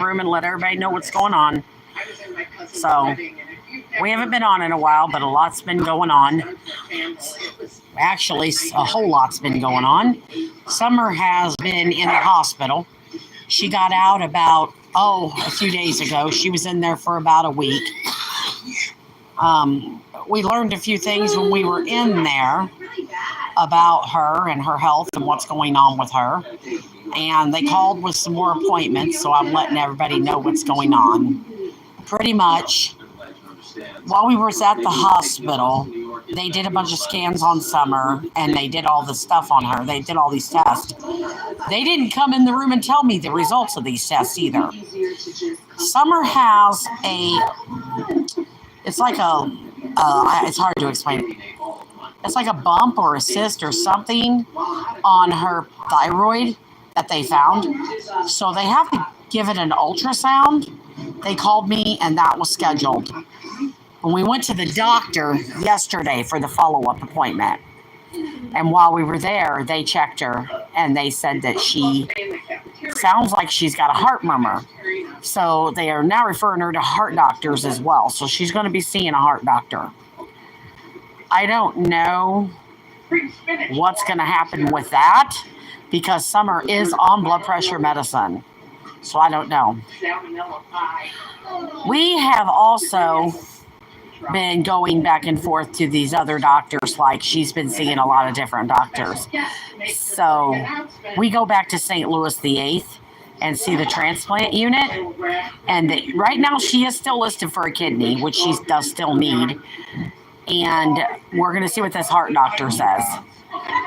room and let everybody know what's going on. So we haven't been on in a while, but a lot's been going on. Actually, a whole lot's been going on. Summer has been in the hospital. She got out about, a few days ago. She was in there for about a week. We learned a few things when we were in there about her and her health and what's going on with her. And they called with some more appointments, so I'm letting everybody know what's going on. Pretty much, while we were at the hospital, they did a bunch of scans on Summer, and they did all the stuff on her. They did all these tests. They didn't come in the room and tell me the results of these tests either. Summer has it's like it's hard to explain. It's like a bump or a cyst or something on her thyroid that they found. So they have to give it an ultrasound. They called me, and that was scheduled. When we went to the doctor yesterday for the follow-up appointment, and while we were there, they checked her, and they said that she sounds like she's got a heart murmur. So they are now referring her to heart doctors as well. So she's going to be seeing a heart doctor. I don't know what's going to happen with that because Summer is on blood pressure medicine. So I don't know. We have also been going back and forth to these other doctors, like she's been seeing a lot of different doctors. So we go back to St. Louis the 8th and see the transplant unit. And right now she is still listed for a kidney, which she does still need. And we're going to see what this heart doctor says.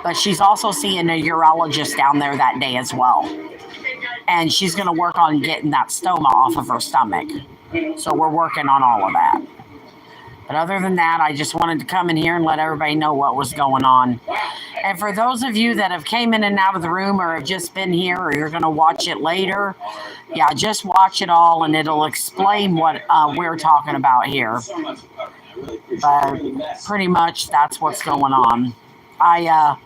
But she's also seeing a urologist down there that day as well. And she's going to work on getting that stoma off of her stomach. So we're working on all of that. But other than that, I just wanted to come in here and let everybody know what was going on. And for those of you that have came in and out of the room or have just been here or you're going to watch it later, just watch it all and it'll explain what we're talking about here. But pretty much that's what's going on. I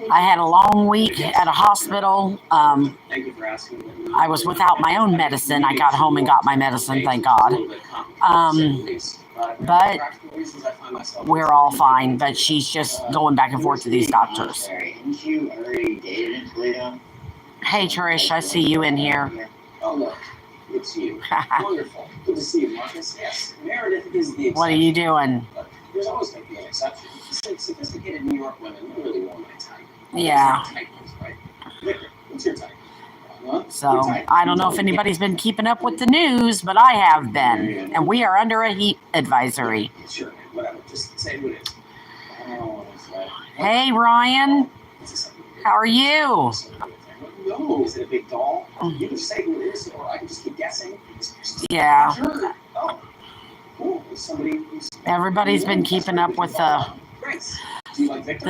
had a long week at a hospital. I was without my own medicine. I got home and got my medicine, thank God. But we're all fine. But she's just going back and forth to these doctors. Hey, Trish, I see you in here. It's you. Wonderful. Good to see you, Marcus. Yes, Meredith is the exception. What are you doing? There's always going to be an exception. Sophisticated New York women really want my type. Yeah. What's your type? So, I don't know if anybody's been keeping up with the news, but I have been. And we are under a heat advisory. Sure, whatever. Just say who it is. Hey, Ryan. How are you? No, is it a big doll? You can say who it is, or I can just keep guessing. Yeah. Sure. Oh. Cool. Everybody's been keeping up with the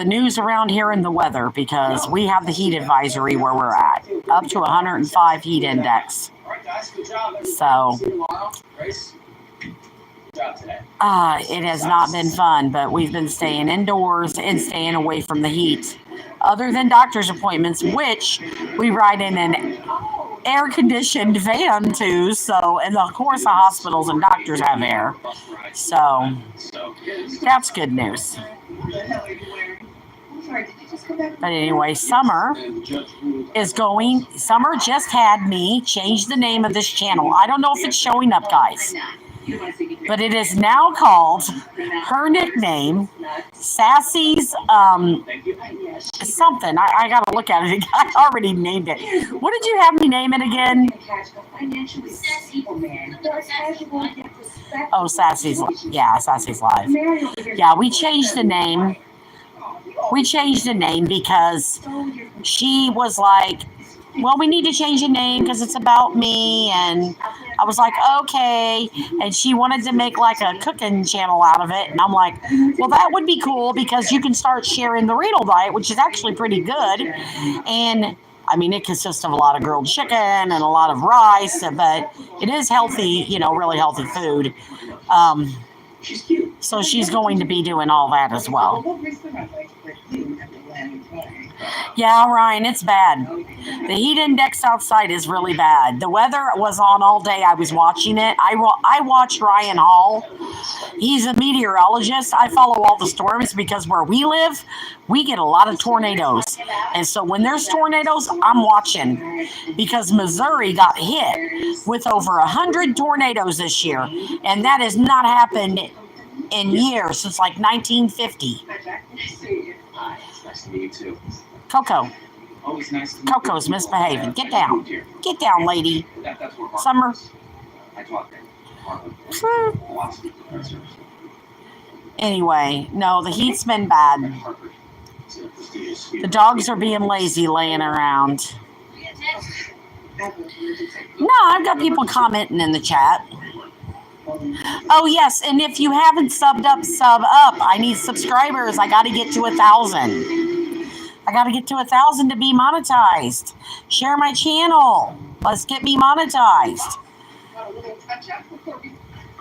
news around here and the weather because we have the heat advisory where we're at, up to 105 heat index. So it has not been fun, but we've been staying indoors and staying away from the heat. Other than doctor's appointments, which we ride in an air-conditioned van too. So, and of course, the hospitals and doctors have air. So, that's good news. But anyway, Summer just had me change the name of this channel. I don't know if it's showing up, guys. But it is now called, her nickname, Sassy's something. I got to look at it. I already named it. What did you have me name it again? Oh, Sassy's Life. Yeah, Sassy's Life. Yeah, we changed the name. We changed the name because she was like, well, we need to change the name because it's about me. And I was like, okay. And she wanted to make like a cooking channel out of it. And I'm like, well, that would be cool because you can start sharing the renal diet, which is actually pretty good. And I mean, it consists of a lot of grilled chicken and a lot of rice, but it is healthy, really healthy food. So she's going to be doing all that as well. Yeah, Ryan, it's bad. The heat index outside is really bad. The weather was on all day. I was watching it. I watched Ryan Hall. He's a meteorologist. I follow all the storms because where we live, we get a lot of tornadoes. And so when there's tornadoes, I'm watching because Missouri got hit with over 100 tornadoes this year. And that has not happened in years, since like 1950. Coco. Coco's misbehaving. Get down. Get down, lady. Summer. Anyway, no, the heat's been bad. The dogs are being lazy laying around. No, I've got people commenting in the chat. Oh, yes, and if you haven't subbed up, sub up. I need subscribers. I got to get to 1,000. I got to get to 1,000 to be monetized. Share my channel. Let's get me monetized.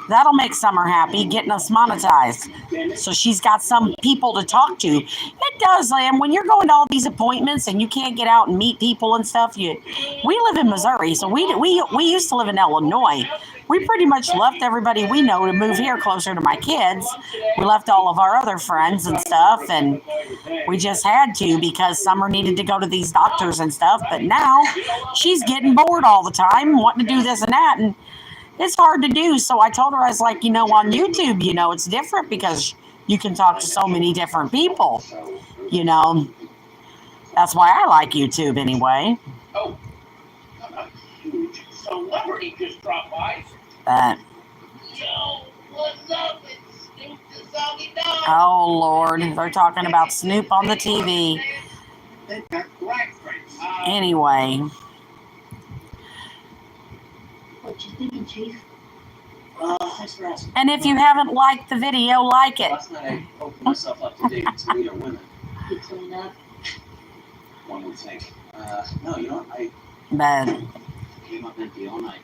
That'll make Summer happy, getting us monetized. So she's got some people to talk to. It does, Lamb. When you're going to all these appointments and you can't get out and meet people and stuff, we live in Missouri, so we used to live in Illinois. We pretty much left everybody we know to move here closer to my kids. We left all of our other friends and stuff, and we just had to because Summer needed to go to these doctors and stuff. But now she's getting bored all the time, wanting to do this and that, and it's hard to do. So I told her, I was like, on YouTube, it's different because you can talk to so many different people. That's why I like YouTube anyway. Oh, a huge celebrity just dropped by. Yo, what's up? It's Snoop the Soggy Dog. Oh, Lord. They're talking about Snoop on the TV. Anyway. What you thinking, Chief? Thanks for asking. And if you haven't liked the video, like it. Last night I opened myself up to dating some leader women. You cleaned up? One would think. No, I came up empty all night.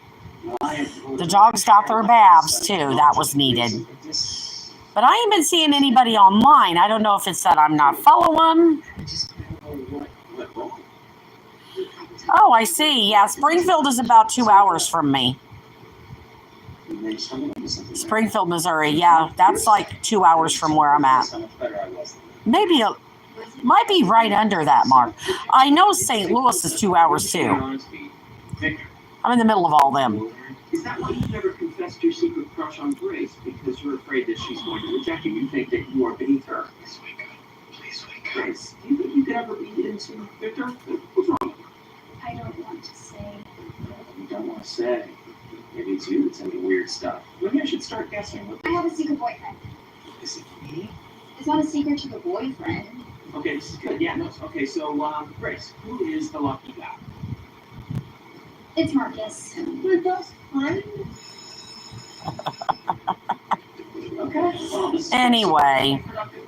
The dogs got their baths too. That was needed. But I ain't been seeing anybody online. I don't know if it's that I'm not following. Oh, I see. Yeah, Springfield is about 2 hours from me. Springfield, Missouri. Yeah, that's like 2 hours from where I'm at. Maybe might be right under that mark. I know St. Louis is 2 hours too. I'm in the middle of all them. Is that why you never confessed your secret crush on Grace? Because you're afraid that she's going to reject you. You think that you are beneath her. Please wake up. Please wake up. Grace, do you think you could ever be into Victor? What's wrong? I don't want to say. You don't want to say. Maybe it's you that's into weird stuff. Maybe I should start guessing. I have a secret boyfriend. Is it me? It's not a secret to the boyfriend. Okay, this is good. Yeah, no. Okay, so, Grace, who is the lucky guy? It's Marcus. My best friend. Okay. Anyway.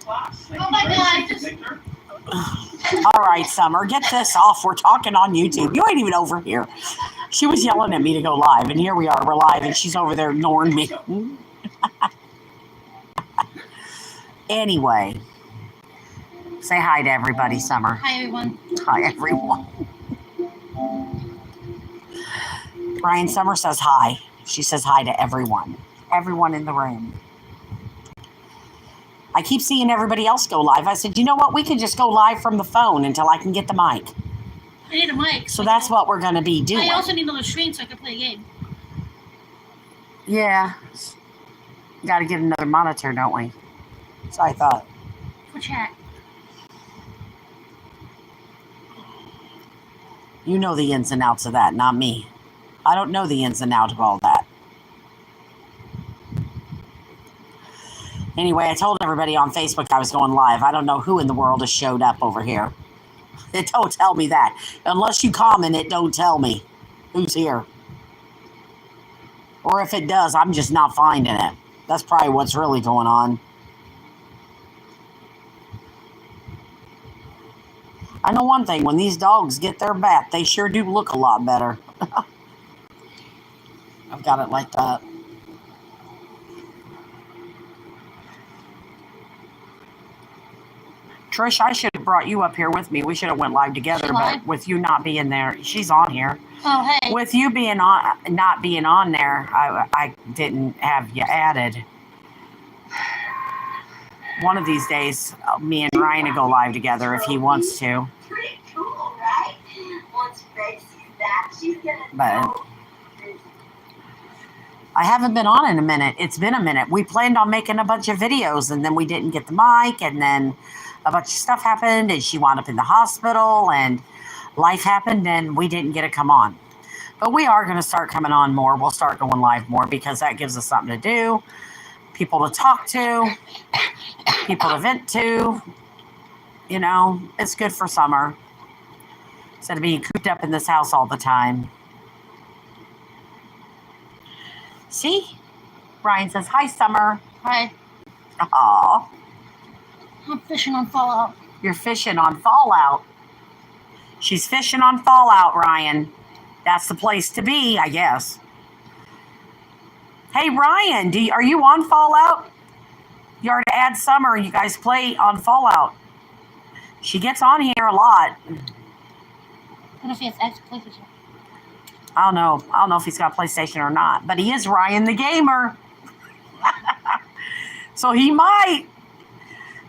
Oh my God. All right, Summer, get this off. We're talking on YouTube. You ain't even over here. She was yelling at me to go live, and here we are. We're live, and she's over there ignoring me. Anyway. Say hi to everybody, Summer. Hi, everyone. Hi, everyone. Brian Summer says hi. She says hi to everyone. Everyone in the room. I keep seeing everybody else go live. I said, you know what? We can just go live from the phone until I can get the mic. I need a mic. So that's what we're going to be doing. I also need another screen so I can play a game. Yeah. Got to get another monitor, don't we? So I thought. For chat. You know the ins and outs of that, not me. I don't know the ins and outs of all that. Anyway, I told everybody on Facebook I was going live. I don't know who in the world has showed up over here. It don't tell me that. Unless you comment, it don't tell me who's here. Or if it does, I'm just not finding it. That's probably what's really going on. I know one thing. When these dogs get their bath, they sure do look a lot better. I've got it like that. Trish, I should have brought you up here with me. We should have went live together, She but live? with you not being there, she's on here. Oh, hey. With you being on, not being on there, I didn't have you added. One of these days, me and Ryan will go live together if he wants to. Pretty cool, right? Once Grace sees that, she's gonna But know. I haven't been on in a minute. It's been a minute. We planned on making a bunch of videos, and then we didn't get the mic, and then a bunch of stuff happened, and she wound up in the hospital, and life happened, and we didn't get to come on. But we are going to start coming on more. We'll start going live more because that gives us something to do, people to talk to, people to vent to. You know, it's good for summer instead of being cooped up in this house all the time. See? Brian says, hi, Summer. Hi. Aw, I'm fishing on Fallout. you're fishing on Fallout. She's fishing on Fallout, Ryan. That's the place to be, I guess. Hey, Ryan, are you on Fallout? You are to add Summer. You guys play on Fallout. She gets on here a lot. I don't know if he has X PlayStation. I don't know. I don't know if he's got a PlayStation or not, but he is Ryan the gamer. So he might.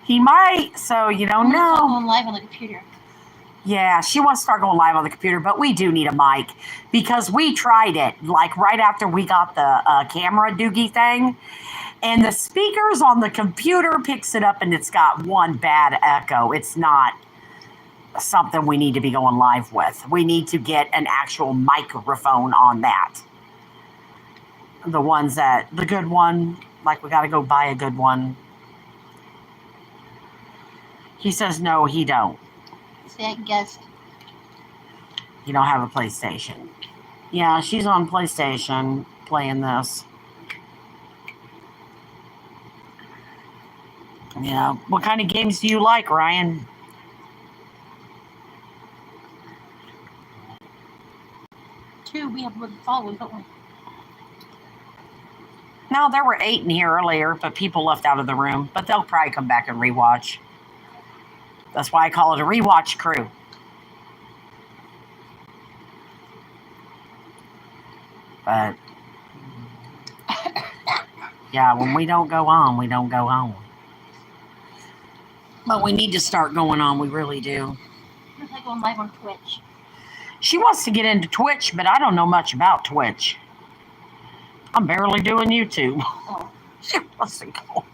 He might. So you don't know. Going live on the computer. Yeah, she wants to start going live on the computer, but we do need a mic because we tried it like right after we got the camera doogie thing, and the speakers on the computer picks it up and it's got one bad echo. It's not something we need to be going live with. We need to get an actual microphone on that. The good one, like we got to go buy a good one. He says no, he don't. Second guess. You don't have a PlayStation. Yeah, she's on PlayStation playing this. Yeah. What kind of games do you like, Ryan? Two, we have with followers, don't we? No, there were 8 in here earlier, but people left out of the room. But they'll probably come back and rewatch. That's why I call it a rewatch crew. But yeah, when we don't go on, we don't go on. But we need to start going on. We really do. It's like going live on Twitch. She wants to get into Twitch, but I don't know much about Twitch. I'm barely doing YouTube. Oh. She wants to go.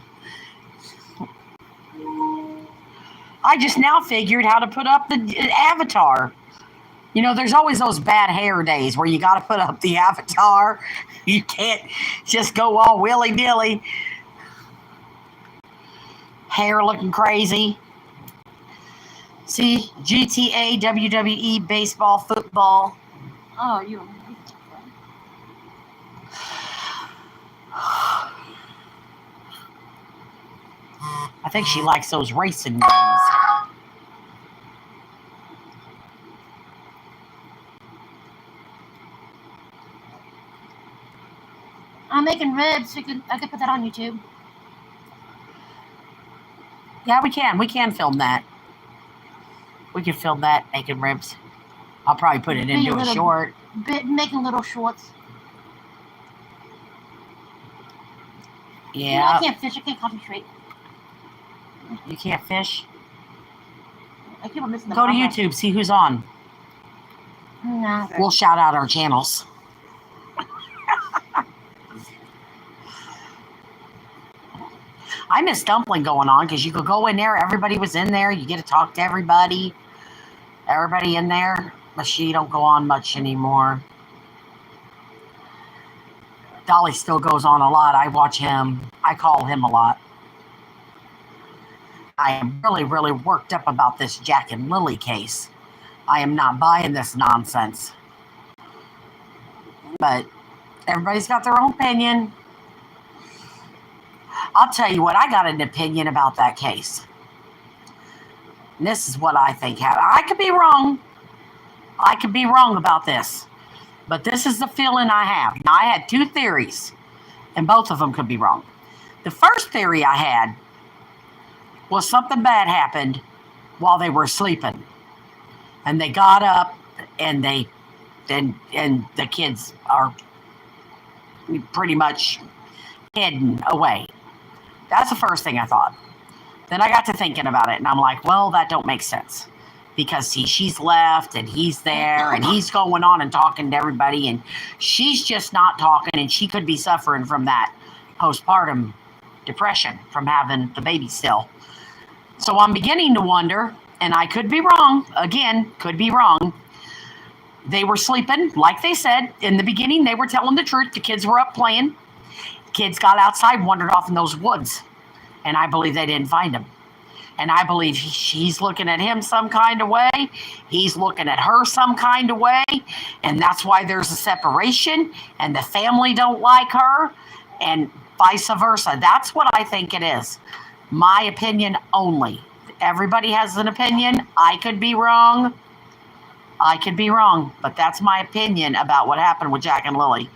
I just now figured how to put up the avatar. You know, there's always those bad hair days where you got to put up the avatar. You can't just go all willy-nilly. Hair looking crazy. See, GTA, WWE, baseball, football. Oh, you. I think she likes those racing games. I'm making ribs. So I could put that on YouTube. Yeah, we can. We can film that. We can film that making ribs. I'll probably put it into a short. Making little shorts. Yeah. You know, I can't fish. I can't concentrate. You can't fish? I keep on missing the Go to camera. YouTube, see who's on. Nah. We'll shout out our channels. I miss Dumpling going on because you could go in there. Everybody was in there. You get to talk to everybody. Everybody in there. But she don't go on much anymore. Dolly still goes on a lot. I watch him. I call him a lot. I am really, really worked up about this Jack and Lily case. I am not buying this nonsense. But everybody's got their own opinion. I'll tell you what, I got an opinion about that case. And this is what I think happened. I could be wrong. I could be wrong about this. But this is the feeling I have. Now, I had 2 theories, and both of them could be wrong. The first theory I had was something bad happened while they were sleeping. And they got up and and the kids are pretty much hidden away. That's the first thing I thought. Then I got to thinking about it, and I'm like, well, that don't make sense. Because, see, she's left, and he's there, and he's going on and talking to everybody, and she's just not talking, and she could be suffering from that postpartum depression from having the baby still. So I'm beginning to wonder, and I could be wrong, again, could be wrong. They were sleeping, like they said. In the beginning, they were telling the truth. The kids were up playing. Kids got outside, wandered off in those woods. And I believe they didn't find him. And I believe she's looking at him some kind of way. He's looking at her some kind of way. And that's why there's a separation. And the family don't like her. And vice versa. That's what I think it is. My opinion only. Everybody has an opinion. I could be wrong. But that's my opinion about what happened with Jack and Lily.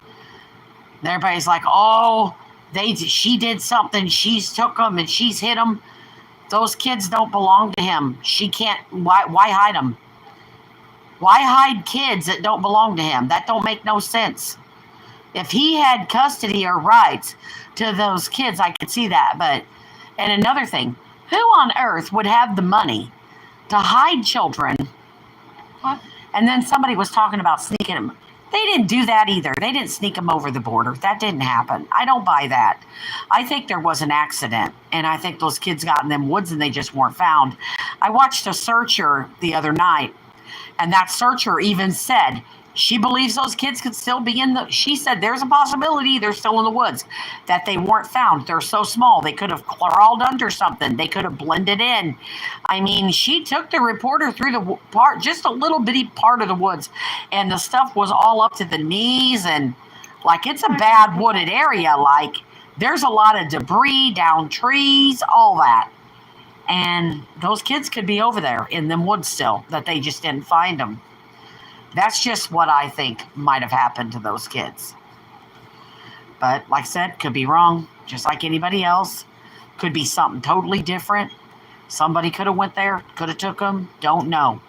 And everybody's like, oh, she did something. She's took them and she's hit them. Those kids don't belong to him. She can't. Why hide them? Why hide kids that don't belong to him? That don't make no sense. If he had custody or rights to those kids, I could see that. But, and another thing, who on earth would have the money to hide children? What? And then somebody was talking about sneaking them. They didn't do that either. They didn't sneak them over the border. That didn't happen. I don't buy that. I think there was an accident. And I think those kids got in them woods and they just weren't found. I watched a searcher the other night. And that searcher even said she believes those kids could still be she said there's a possibility they're still in the woods, that they weren't found. They're so small. They could have crawled under something. They could have blended in. I mean, she took the reporter through the part, just a little bitty part of the woods, and the stuff was all up to the knees, and like it's a bad wooded area. Like there's a lot of debris, down trees, all that. And those kids could be over there in them woods still, that they just didn't find them. That's just what I think might have happened to those kids. But like I said, could be wrong, just like anybody else. Could be something totally different. Somebody could have went there, could have took them. Don't know.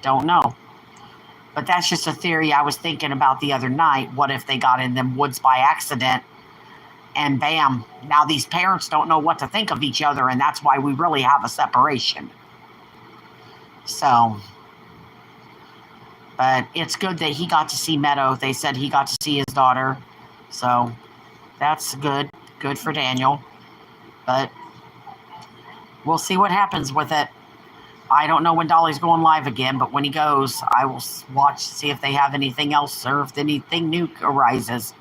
But that's just a theory I was thinking about the other night. What if they got in them woods by accident? And bam, now these parents don't know what to think of each other, and that's why we really have a separation. So... But it's good that he got to see Meadow. They said he got to see his daughter. So that's good. Good for Daniel. But we'll see what happens with it. I don't know when Dolly's going live again, but when he goes, I will watch, see if they have anything else or if anything new arises.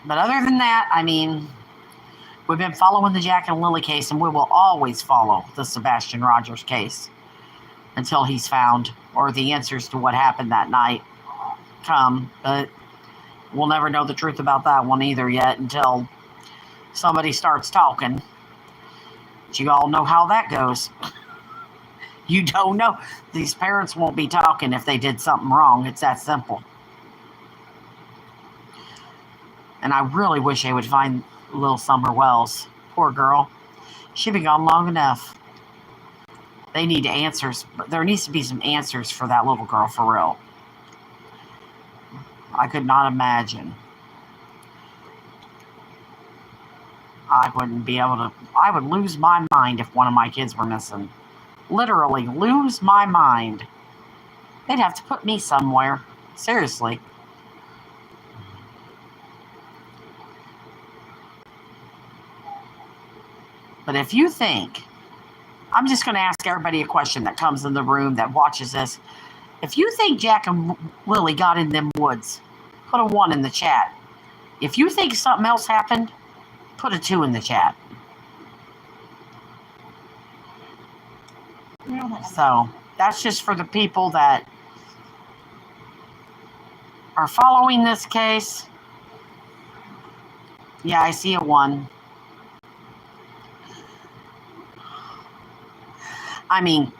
But other than that, I mean, we've been following the Jack and Lily case, and we will always follow the Sebastian Rogers case until he's found, or the answers to what happened that night come. But we'll never know the truth about that one either yet until somebody starts talking. But you all know how that goes. You don't know. These parents won't be talking if they did something wrong. It's that simple. And I really wish they would find little Summer Wells. Poor girl. She'd been gone long enough. They need answers. There needs to be some answers for that little girl, for real. I could not imagine. I wouldn't be able to. I would lose my mind if one of my kids were missing. Literally lose my mind. They'd have to put me somewhere. Seriously. But if you think, I'm just going to ask everybody a question that comes in the room that watches this. If you think Jack and Lily got in them woods, put a 1 in the chat. If you think something else happened, put a 2 in the chat. So that's just for the people that are following this case. Yeah, I see a 1. I mean,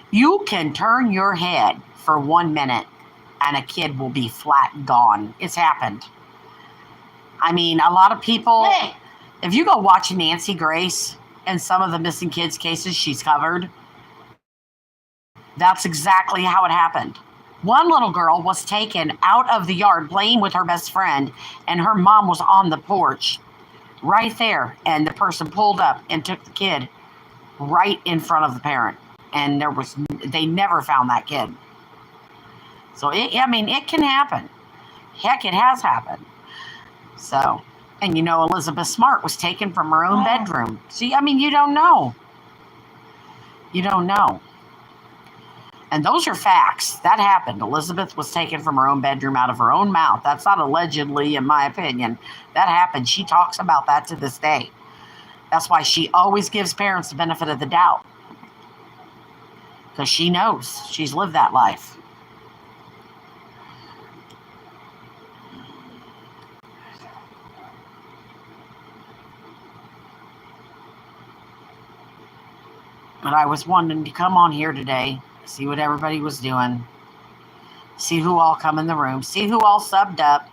you can turn your head for 1 minute and a kid will be flat gone. It's happened. I mean, a lot of people, if you go watch Nancy Grace, in some of the missing kids cases she's covered, that's exactly how it happened. One little girl was taken out of the yard playing with her best friend, and her mom was on the porch right there, and the person pulled up and took the kid right in front of the parent, and they never found that kid. So it can happen. Heck, it has happened. So, and Elizabeth Smart was taken from her own bedroom. See, you don't know. You don't know. And those are facts. That happened. Elizabeth was taken from her own bedroom out of her own mouth. That's not allegedly, in my opinion. That happened. She talks about that to this day. That's why she always gives parents the benefit of the doubt. Because she knows. She's lived that life. But I was wanting to come on here today, see what everybody was doing, see who all come in the room, see who all subbed up.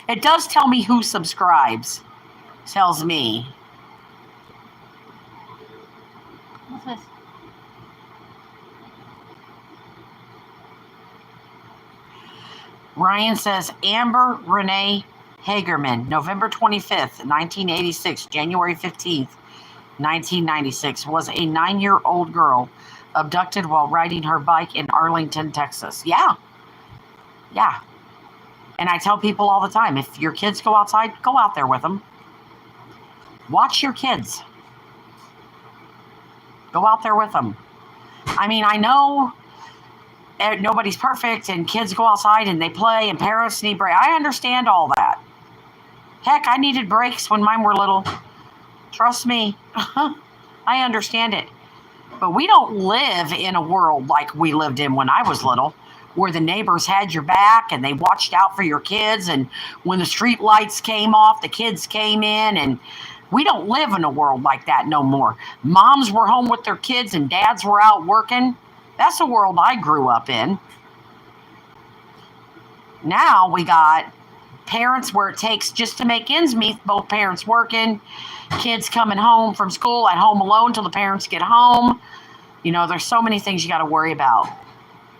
It does tell me who subscribes. Tells me. What's this? Ryan says, Amber Renee Hagerman, November 25th, 1986, January 15th, 1996, was a 9-year-old girl abducted while riding her bike in Arlington, Texas. Yeah. And I tell people all the time, if your kids go outside, go out there with them. Watch your kids. Go out there with them. I know nobody's perfect and kids go outside and they play and parents need breaks. I understand all that. Heck, I needed breaks when mine were little. Trust me. I understand it. But we don't live in a world like we lived in when I was little, where the neighbors had your back and they watched out for your kids, and when the street lights came off, the kids came in, and we don't live in a world like that no more. Moms were home with their kids and dads were out working. That's the world I grew up in. Now we got parents where it takes just to make ends meet, both parents working, kids coming home from school, at home alone till the parents get home. There's so many things you got to worry about.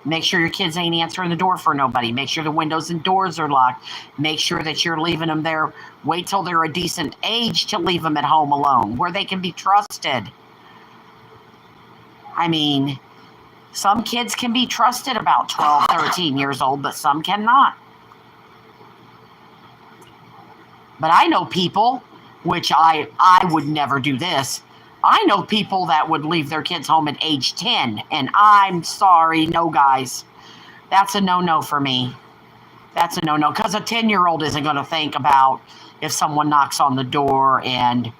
Make sure your kids ain't answering the door for nobody. Make sure the windows and doors are locked. Make sure that you're leaving them there. Wait till they're a decent age to leave them at home alone, where they can be trusted. Some kids can be trusted about 12, 13 years old, but some cannot. But I know people, which I would never do this. I know people that would leave their kids home at age 10, and I'm sorry, no, guys. That's a no-no for me. That's a no-no, because a 10-year-old isn't going to think about if someone knocks on the door, and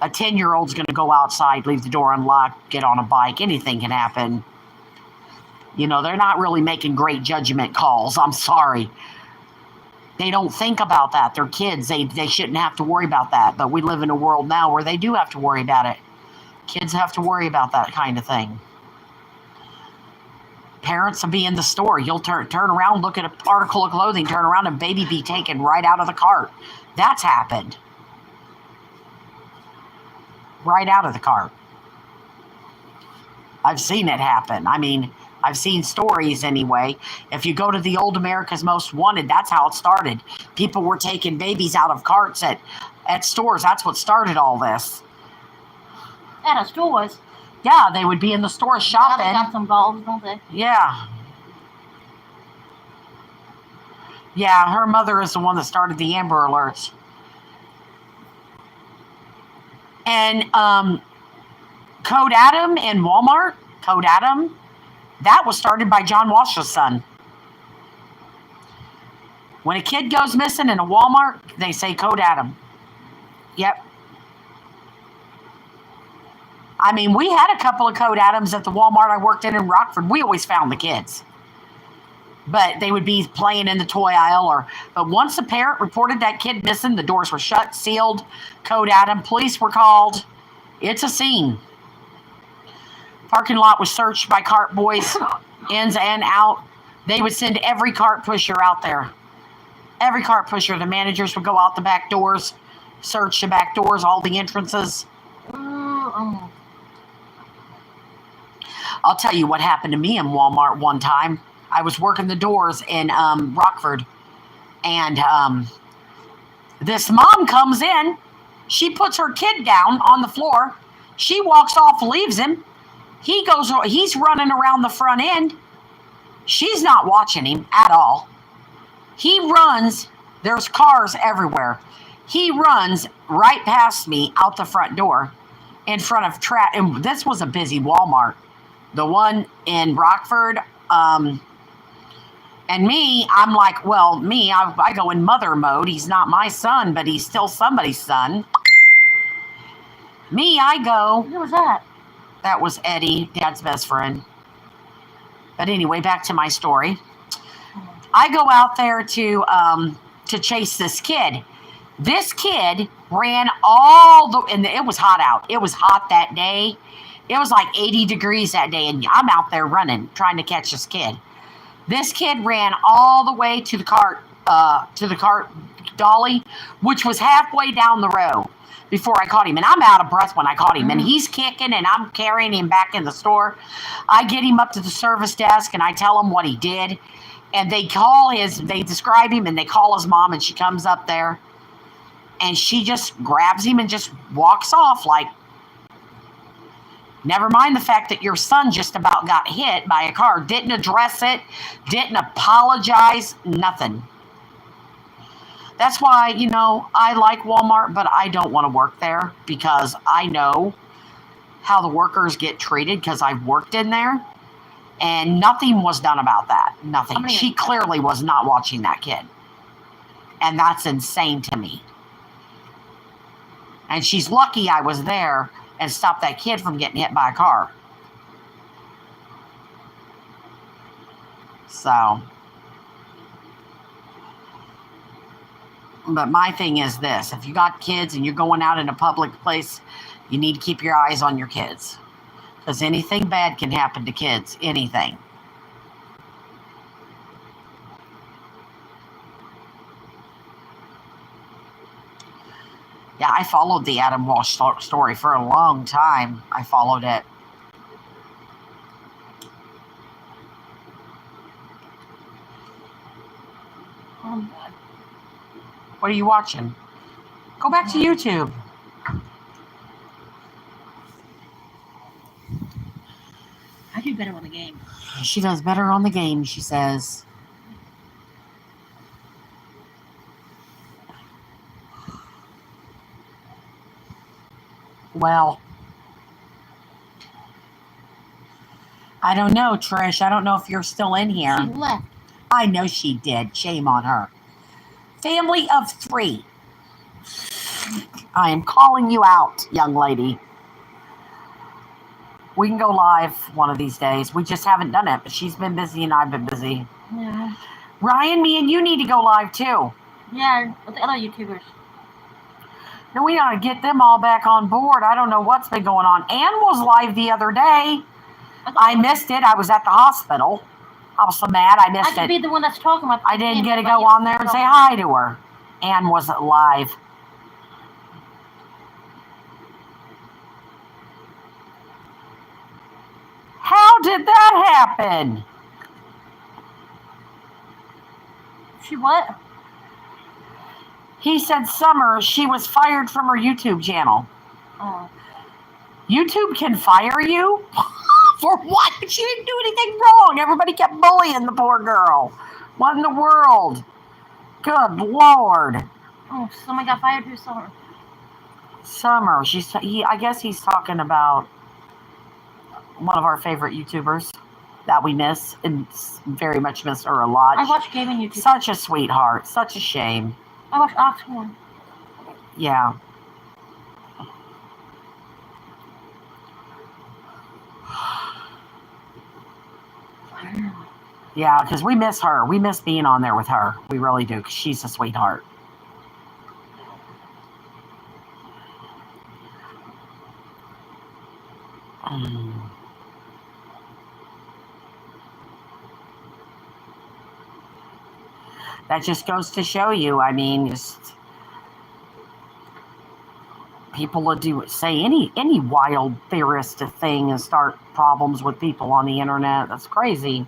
a 10-year-old's going to go outside, leave the door unlocked, get on a bike. Anything can happen. They're not really making great judgment calls. I'm sorry. They don't think about that. They're kids. They shouldn't have to worry about that. But we live in a world now where they do have to worry about it. Kids have to worry about that kind of thing. Parents will be in the store. You'll turn around, look at an article of clothing, turn around, and baby be taken right out of the cart. That's happened. Right out of the cart. I've seen it happen. I've seen stories anyway. If you go to the old America's Most Wanted, that's how it started. People were taking babies out of carts at stores. That's what started all this. At a stores. Yeah, they would be in the store shopping. They got some balls, don't they? Yeah. Yeah, her mother is the one that started the Amber Alerts. And Code Adam in Walmart, Code Adam, that was started by John Walsh's son. When a kid goes missing in a Walmart, they say Code Adam. Yep. We had a couple of Code Adams at the Walmart I worked in Rockford. We always found the kids. But they would be playing in the toy aisle. But once a parent reported that kid missing, the doors were shut, sealed. Code Adam, police were called. It's a scene. Parking lot was searched by cart boys, ins and out. They would send every cart pusher out there. Every cart pusher. The managers would go out the back doors, search the back doors, all the entrances. I'll tell you what happened to me in Walmart one time. I was working the doors in Rockford, and this mom comes in. She puts her kid down on the floor. She walks off, leaves him. He's running around the front end. She's not watching him at all. He runs. There's cars everywhere. He runs right past me out the front door in front of and this was a busy Walmart. The one in Rockford. And me, I'm like, well, I go in mother mode. He's not my son, but he's still somebody's son. I go. Who was that? That was Eddie, Dad's best friend. But anyway, back to my story. I go out there to chase this kid. This kid ran and it was hot out. It was hot that day. It was like 80 degrees that day, and I'm out there running, trying to catch this kid. This kid ran all the way to the cart dolly, which was halfway down the road before I caught him. And I'm out of breath when I caught him. And he's kicking, and I'm carrying him back in the store. I get him up to the service desk, and I tell him what he did. And they describe him, and they call his mom, and she comes up there. And she just grabs him and just walks off like, never mind the fact that your son just about got hit by a car. Didn't address it. Didn't apologize. Nothing. That's why, I like Walmart, but I don't want to work there because I know how the workers get treated because I've worked in there. And nothing was done about that. Nothing. She clearly was not watching that kid. And that's insane to me. And she's lucky I was there and stopped that kid from getting hit by a car. So. But my thing is this. If you got kids and you're going out in a public place, you need to keep your eyes on your kids. Because anything bad can happen to kids. Anything. Yeah, I followed the Adam Walsh story for a long time. I followed it. What are you watching? Go back to YouTube. I do better on the game. She does better on the game, she says. Well, I don't know, Trish. I don't know if you're still in here. She left. I know she did. Shame on her. Family of 3. I am calling you out, young lady. We can go live one of these days. We just haven't done it, but she's been busy and I've been busy. Yeah. Ryan, me and you need to go live too. Yeah, with the other YouTubers. No, we gotta get them all back on board. I don't know what's been going on. Ann was live the other day. I missed it. I was at the hospital. I was so mad I missed it. I could be the one that's talking about. I didn't get to go on there and say hi to her. Ann wasn't live. How did that happen? She what? He said Summer, she was fired from her YouTube channel. Oh. YouTube can fire you? For what? But she didn't do anything wrong. Everybody kept bullying the poor girl. What in the world? Good Lord. Oh, someone got fired through Summer. Summer. I guess he's talking about one of our favorite YouTubers that we miss and very much miss her a lot. I watch gaming YouTube. Such a sweetheart. Such a shame. I watch Oxhorn. Yeah. Yeah, because we miss her. We miss being on there with her. We really do, because she's a sweetheart. That just goes to show you, I mean, just people will say any wild theorist thing and start problems with people on the internet. That's crazy.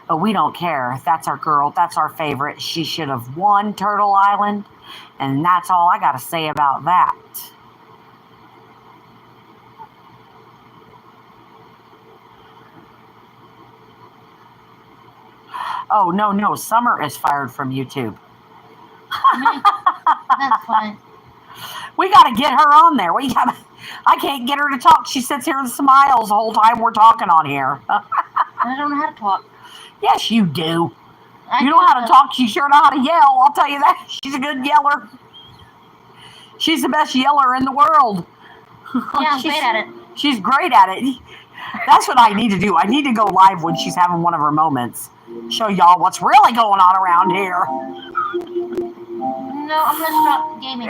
But we don't care. That's our girl. That's our favorite. She should have won Turtle Island. And that's all I got to say about that. Oh, no. Summer is fired from YouTube. That's fine. We got to get her on there. I can't get her to talk. She sits here and smiles the whole time we're talking on here. I don't know how to talk. Yes, you do. You know how to talk. You sure know how to yell. I'll tell you that. She's a good yeller. She's the best yeller in the world. Yeah, I'm great at it. She's great at it. That's what I need to do. I need to go live when she's having one of her moments. Show y'all what's really going on around here. No, I'm gonna stop gaming.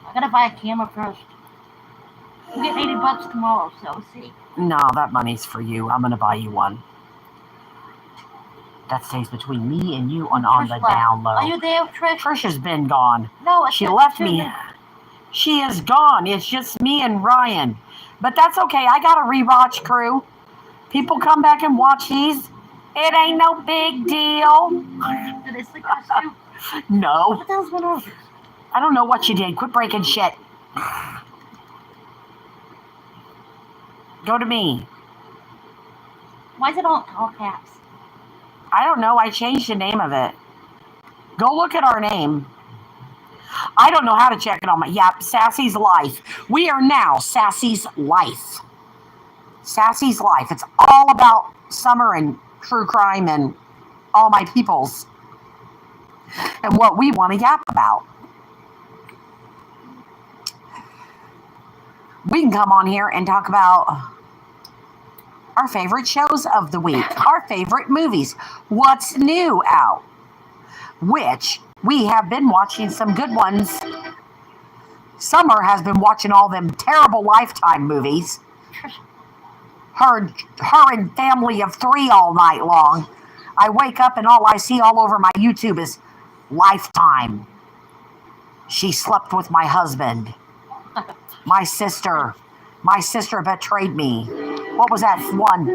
I gotta buy a camera first. I'm getting $80 tomorrow, so we'll see. No, that money's for you. I'm gonna buy you one. That stays between me and you on the down low. Are you there, Trish? Trish has been gone. No, she left me. She is gone. It's just me and Ryan. But that's okay. I got a rewatch crew. People come back and watch these. It ain't no big deal. Did they sleep past you? No. What the hell's going on? I don't know what you did. Quit breaking shit. Go to me. Why is it all caps? I don't know. I changed the name of it. Go look at our name. I don't know how to check it on my... Yeah, Sassy's Life. We are now Sassy's Life. Sassy's Life. It's all about summer and true crime and all my peoples. And what we want to yap about. We can come on here and talk about our favorite shows of the week, our favorite movies, what's new out, which we have been watching some good ones. Summer has been watching all them terrible Lifetime movies. Her and family of 3 all night long. I wake up and all I see all over my YouTube is Lifetime. She slept with my husband. My sister betrayed me. What was that one?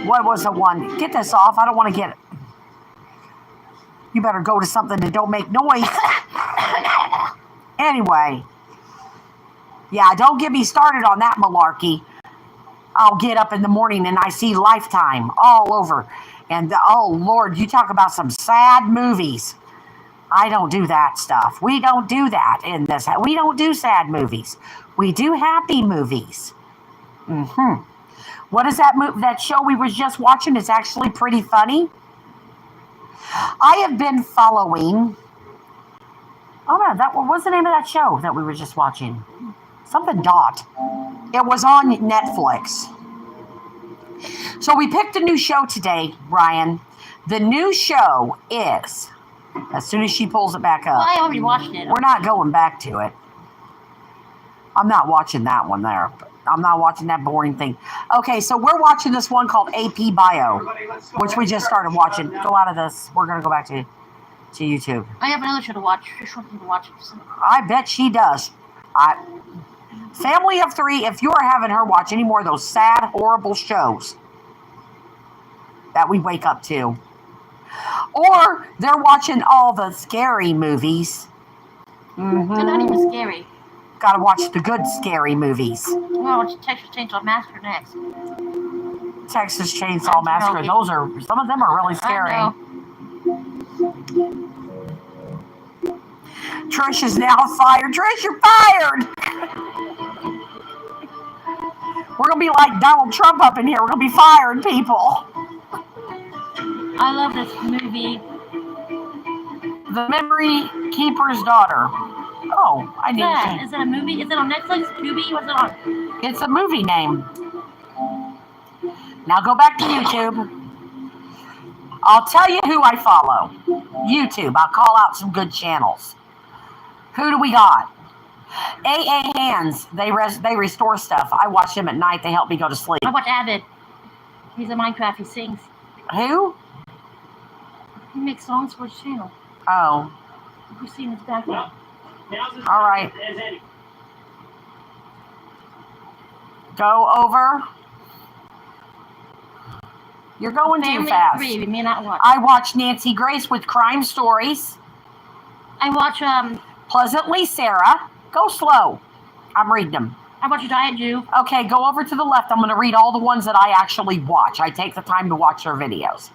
What was the one? Get this off. I don't want to get it. You better go to something that don't make noise. Anyway. Yeah, don't get me started on that malarkey. I'll get up in the morning and I see Lifetime all over. And oh, Lord, you talk about some sad movies. I don't do that stuff. We don't do that in this. We don't do sad movies. We do happy movies. What is that movie? That show we were just watching is actually pretty funny. I have been following. Oh no, what was the name of that show that we were just watching? Something Dot. It was on Netflix. So we picked a new show today, Ryan. The new show is, as soon as she pulls it back up. Well, I already watched it. We're not going back to it. I'm not watching that one there. I'm not watching that boring thing. Okay, so we're watching this one called AP Bio, which we just started watching. Go out of this. We're going to go back to YouTube. I have another show to watch. Just want me to watch it. I bet she does. Family of 3, if you're having her watch any more of those sad, horrible shows that we wake up to, or they're watching all the scary movies. They're not even scary. Gotta watch the good scary movies. We'll watch Texas Chainsaw Massacre next. Texas Chainsaw Massacre. Those are, some of them are really scary. Trish is now fired. Trish, you're fired. We're gonna be like Donald Trump up in here. We're gonna be firing people. I love this movie. The Memory Keeper's Daughter. Oh, I need to. Is it a movie? Is it on Netflix? Tubi? What's it on? It's a movie name. Now go back to YouTube. I'll tell you who I follow. YouTube. I'll call out some good channels. Who do we got? AA Hands. They restore stuff. I watch them at night. They help me go to sleep. I watch Avid. He's in Minecraft. He sings. Who? He makes songs for his channel. Oh. You see in his background. All right. Go over. You're going too Family fast. 3, we may not watch. I watch Nancy Grace with Crime Stories. I watch Pleasantly Sarah. Go slow. I'm reading them. I watch Diet Jew. Okay, go over to the left. I'm going to read all the ones that I actually watch. I take the time to watch their videos.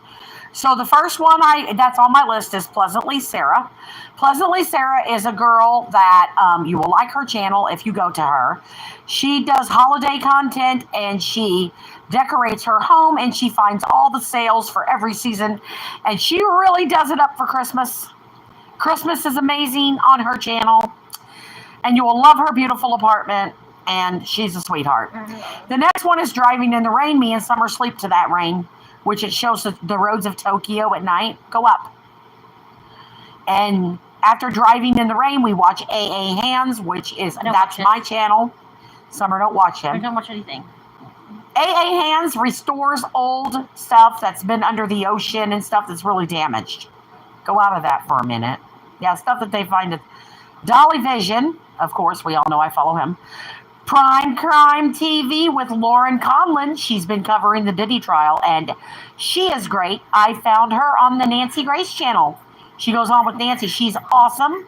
So the first one that's on my list is Pleasantly Sarah. Pleasantly Sarah is a girl that you will like her channel if you go to her. She does holiday content and she decorates her home and she finds all the sales for every season. And she really does it up for Christmas. Christmas is amazing on her channel. And you will love her beautiful apartment. And she's a sweetheart. The next one is Driving in the Rain. Me and Summer sleep to that rain, which it shows the roads of Tokyo at night. Go up. And after Driving in the Rain, we watch AA Hands, which is, that's my channel. Summer, don't watch him. I don't watch anything. AA Hands restores old stuff that's been under the ocean and stuff that's really damaged. Go out of that for a minute. Yeah, stuff that they find at Dolly Vision. Of course, we all know I follow him. Prime Crime TV with Lauren Conlon. She's been covering the Diddy trial, and she is great. I found her on the Nancy Grace channel. She goes on with Nancy. She's awesome.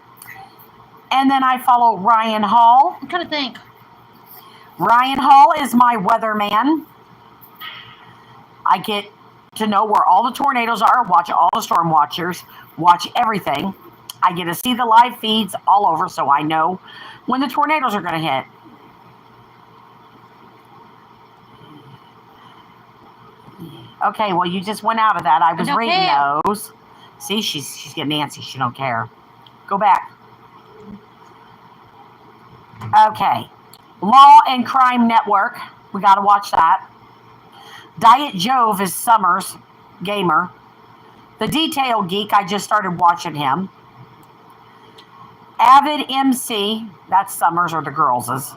And then I follow Ryan Hall. I'm trying to think. Ryan Hall is my weatherman. I get to know where all the tornadoes are, watch all the storm watchers, watch everything. I get to see the live feeds all over, so I know when the tornadoes are going to hit. Okay, well, you just went out of that. I was reading those. See, she's getting antsy. She don't care. Go back. Okay. Law and Crime Network. We got to watch that. Diet Jove is Summer's gamer. The Detail Geek, I just started watching him. Avid MC, that's Summer's or the girls'.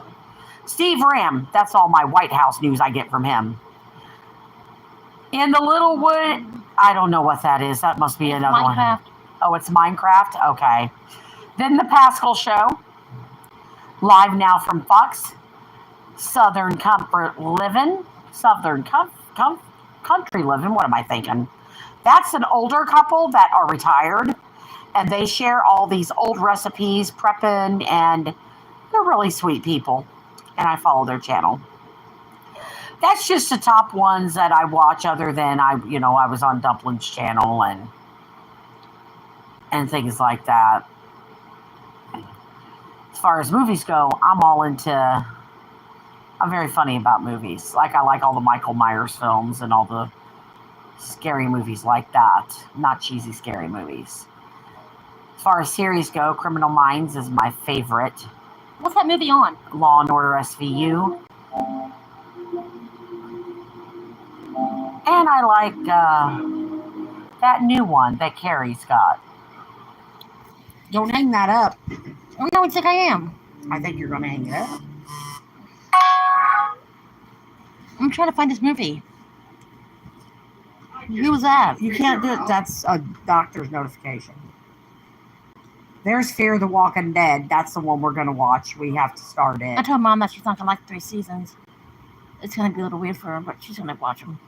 Steve Ram, that's all my White House news I get from him. In the Littlewood, I don't know what that is. That must be another Minecraft. one. Oh, it's Minecraft? Okay. Then the Pascal Show. Live now from Fox. Southern Comfort Living. Southern Country Living. What am I thinking? That's an older couple that are retired. And they share all these old recipes, prepping, and they're really sweet people. And I follow their channel. That's just the top ones that I watch, other than I was on Duplin's channel and things like that. As far as movies go, I'm very funny about movies. Like, I like all the Michael Myers films and all the scary movies like that. Not cheesy scary movies. As far as series go, Criminal Minds is my favorite. What's that movie on? Law and Order SVU. And I like that new one that Carrie's got. Don't hang that up. I don't think I am. I think you're going to hang it up. I'm trying to find this movie. Who was that? You can't do it. That's a doctor's notification. There's Fear the Walking Dead. That's the one we're going to watch. We have to start it. I told Mom that she's not going to like 3 seasons. It's going to be a little weird for her, but she's going to watch them.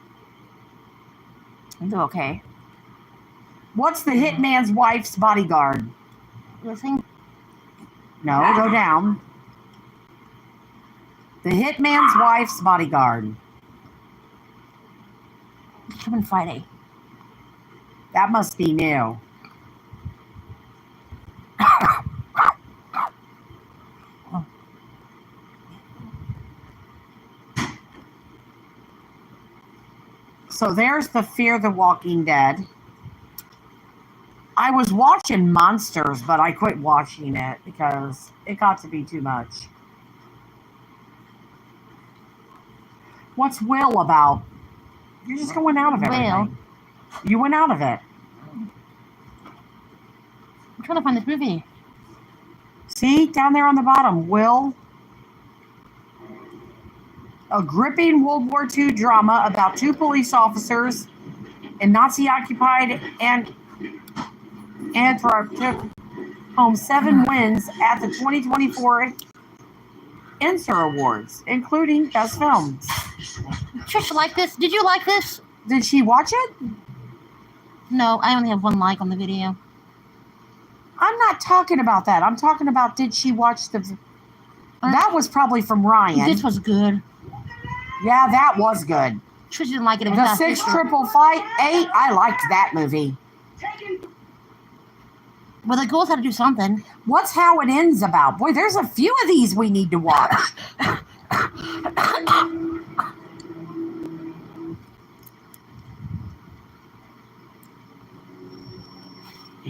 And do okay. What's the Hitman's Wife's Bodyguard? Listening? No, go down. The Hitman's Wife's Bodyguard. It's coming Friday. That must be new. So there's the Fear the Walking Dead. I was watching Monsters, but I quit watching it because it got to be too much. What's Will about? You're just going out of everything. Will? You went out of it. I'm trying to find this movie. See, down there on the bottom, Will. A gripping World War II drama about two police officers in Nazi-occupied Antwerp took home 7 wins at the 2024 Inser Awards, including Best Film. Trisha liked this. Did you like this? Did she watch it? No, I only have 1 like on the video. I'm not talking about that. I'm talking about did she watch the... That was probably from Ryan. This was good. Yeah, that was good. Trisha didn't like it. It was The not 655-8, I liked that movie. Well, the girls had to do something. What's How It Ends about? Boy, there's a few of these we need to watch.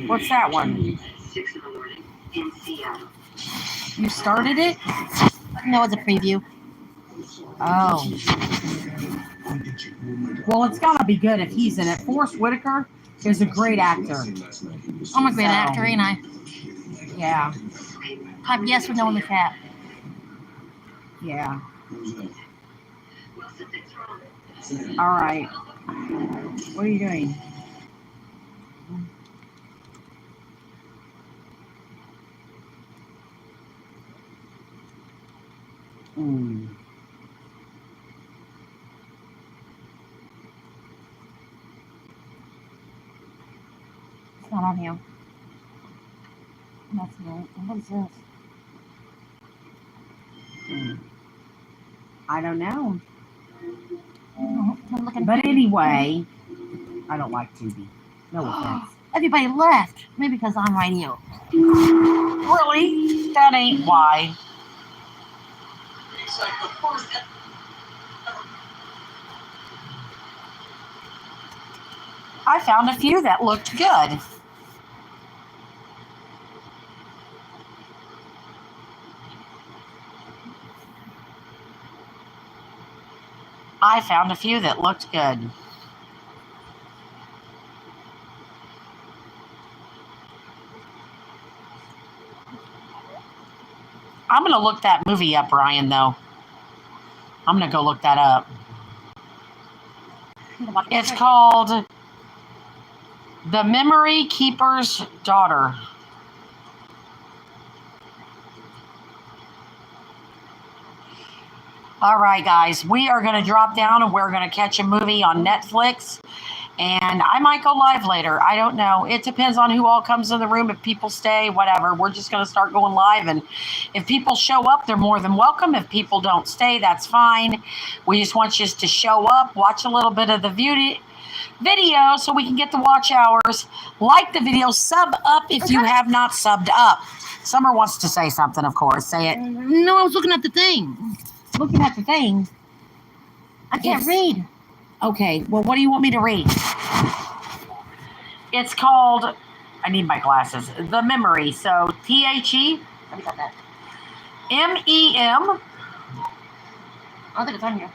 What's that one? 6 in the morning in Seattle. You started it? No, it's a preview. Oh. Well, it's got to be good if he's in it. Forrest Whitaker is a great actor. I'm a great actor, ain't I? Yeah. Type yes or no in the chat. Yeah. All right. What are you doing? It's not on here. That's right. What is this? I don't know. I'm looking. But anyway, I don't like TV. No offense. Everybody left. Maybe because I'm radio. Really? That ain't why. I found a few that looked good. I found a few that looked good. I'm going to look that movie up, Ryan, though. I'm going to go look that up. It's called The Memory Keeper's Daughter. All right, guys, we are going to drop down and we're going to catch a movie on Netflix. And I might go live later. I don't know. It depends on who all comes in the room. If people stay, whatever. We're just going to start going live. And if people show up, they're more than welcome. If people don't stay, that's fine. We just want you to show up, watch a little bit of the video so we can get the watch hours. Like the video, sub up if you have not subbed up. Summer wants to say something, of course. Say it. No, I was looking at the thing. Looking at the thing. I can't read. Okay, well, what do you want me to read? It's called, I need my glasses, The Memory. So, T-H-E, How do you got that? M-E-M. I don't think it's on here.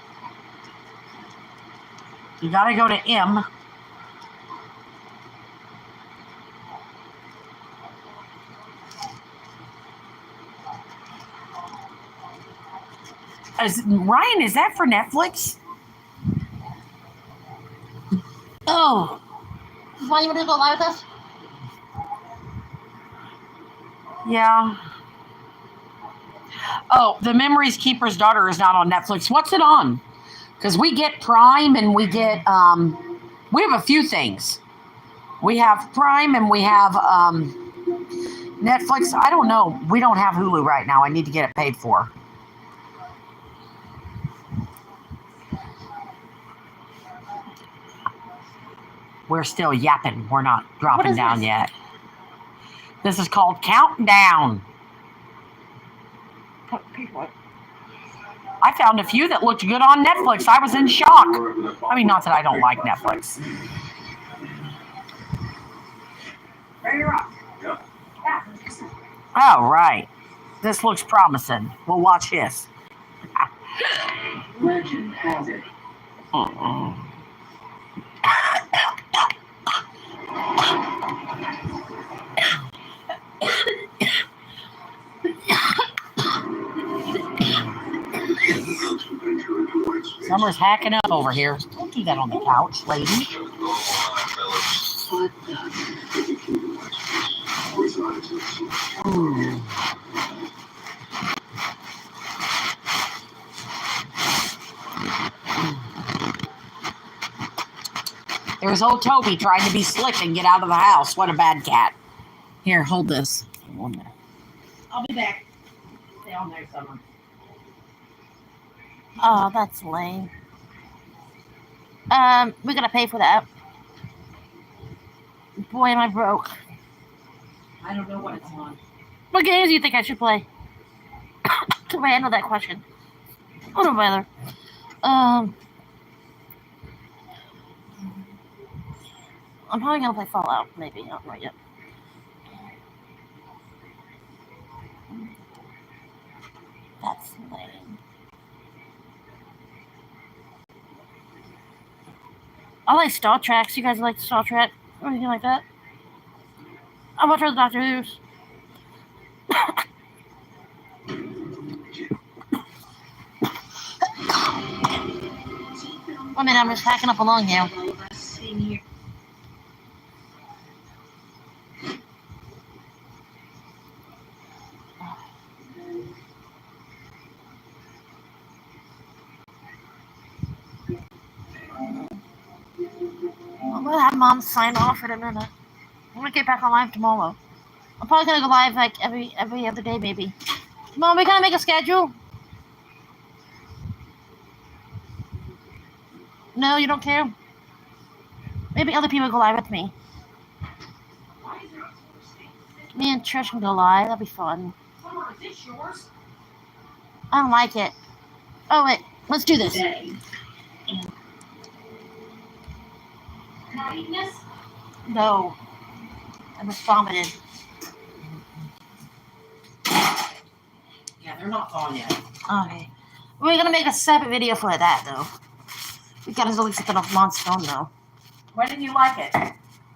You got to go to M. Ryan, is that for Netflix? Oh. Why you want to go live with us? Yeah. Oh, The Memories Keeper's Daughter is not on Netflix. What's it on? Because we get Prime and we get, we have a few things. We have Prime and we have Netflix. I don't know. We don't have Hulu right now. I need to get it paid for. We're still yapping. We're not dropping down yet. This is called Counting Down. I found a few that looked good on Netflix. I was in shock. I mean, not that I don't like Netflix. All right. This looks promising. We'll watch this. Legend has it. Summer's hacking up over here. Don't do that on the couch, lady. Ooh. There's old Toby trying to be slick and get out of the house. What a bad cat. Here, hold this. One minute. I'll be back. Stay on there, Summer. Oh, that's lame. We're gonna pay for that. Boy, am I broke. I don't know what it's on. What games do you think I should play? To handle that question. What a weather. I'm probably gonna play Fallout, maybe. Not right yet. That's lame. I like Star Trek. You guys like Star Trek or anything like that? I watch all the Doctor Who's. I mean, I'm just hacking up along here. I'm gonna have Mom sign off in a minute. I'm gonna get back on live tomorrow. I'm probably gonna go live like every other day, maybe. Mom, we gotta make a schedule. No, you don't care. Maybe other people go live with me. Me and Trish can go live. That'd be fun. Summer, is this yours? I don't like it. Oh wait, let's do this. Not eating this? No, I just vomited. Yeah, they're not gone yet. Okay, we're gonna make a separate video for that though. We gotta at least get off Mom's phone though. Why didn't you like it?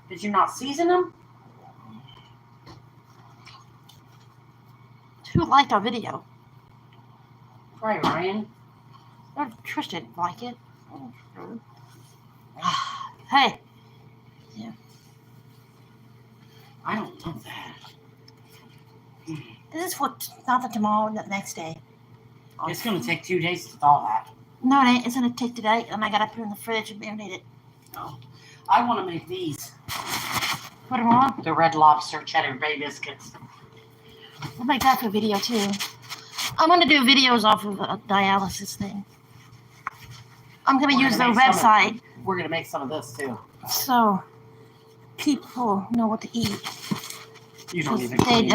Did you not season them? Who liked our video? Right, Ryan. Oh, Trish didn't like it. Hey. Yeah. I don't do that. This is for not the tomorrow, the next day. It's going to take 2 days to thaw that. No, it ain't. It's gonna take today, and I gotta put it in the fridge and marinate it. No. I want to make these. Put them on. The Red Lobster Cheddar Bay Biscuits. I'll make that for a video too. I'm gonna do videos off of a dialysis thing. I'm gonna use the website. We're going to make some of this too. So people know what to eat. You don't even They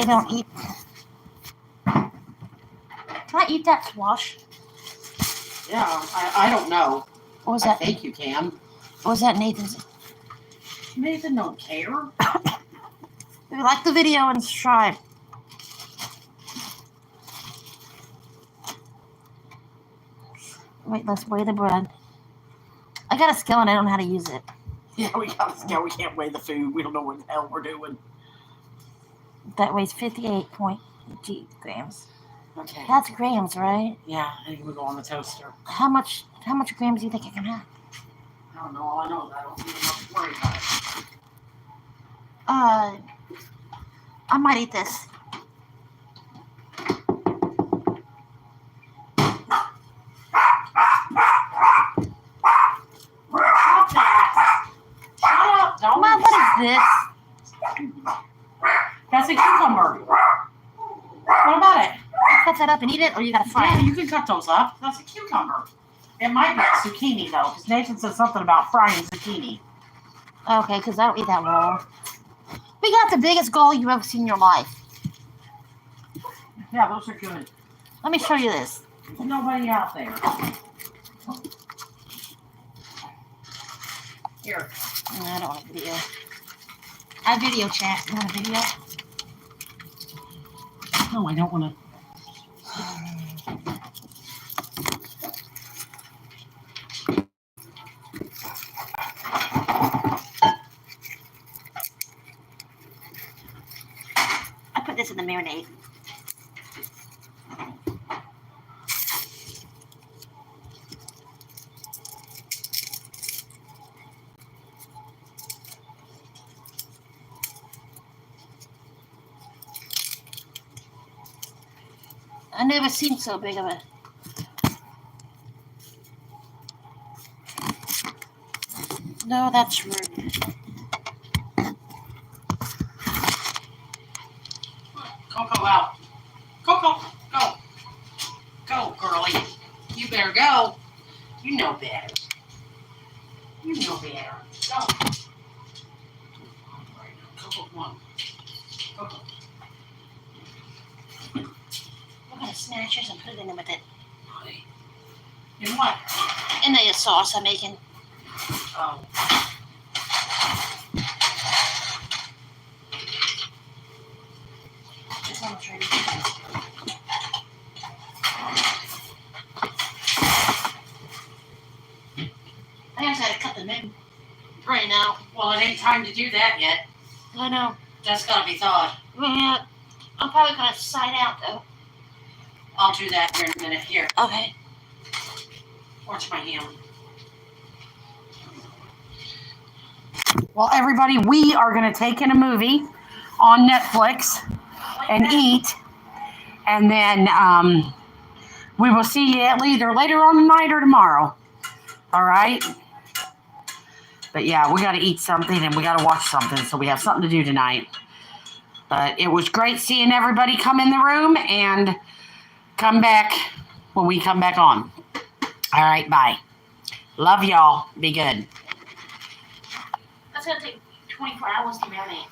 don't eat. Can I eat that squash? Yeah, I don't know. Or was I that think you can. or was that Nathan's? Nathan don't care. If you like the video and subscribe. Wait, let's weigh the bread. I got a scale and I don't know how to use it. Yeah, we can't weigh the food. We don't know what the hell we're doing. That weighs 58.8 grams. Okay. That's grams, right? Yeah, I think we go on the toaster. How much grams do you think I can have? I don't know. All I know is I don't even have to worry about it. I might eat this. Stop that! Shut up! Don't. Mom, what is this? That's a cucumber. What about it? You cut that up and eat it, or you gotta fry Yeah, it? you can cut those up. That's a cucumber. It might be zucchini though, because Nathan said something about frying zucchini. Okay, because I don't eat that raw. We got the biggest gully you've ever seen in your life. Yeah, those are good. Let me show you this. There's nobody out there. Here. No, I don't want a video. I have video chat. You want a video? No, I don't want to. I put this in the marinade. I never seen so big of it. No, that's rude. Coco out. Coco, go. Go, girlie. You better go. You know better. You know better. Go. Coco, come on. Coco. We're gonna snatch this and put it in there with it. Honey. In what? In the sauce I'm making. Oh. Just want to try to I just gotta cut the name right now. Well, it ain't time to do that yet. I know. That's gotta be thawed. Yeah. I'm probably gonna side out though. I'll do that here in a minute. Here, Okay. watch my hand. Well, everybody, we are going to take in a movie on Netflix and eat. And then we will see you either later on tonight or tomorrow. All right? But yeah, we got to eat something and we got to watch something. So we have something to do tonight. But it was great seeing everybody come in the room and come back when we come back on. All right, bye. Love y'all. Be good. That's gonna take 24 hours to marinate.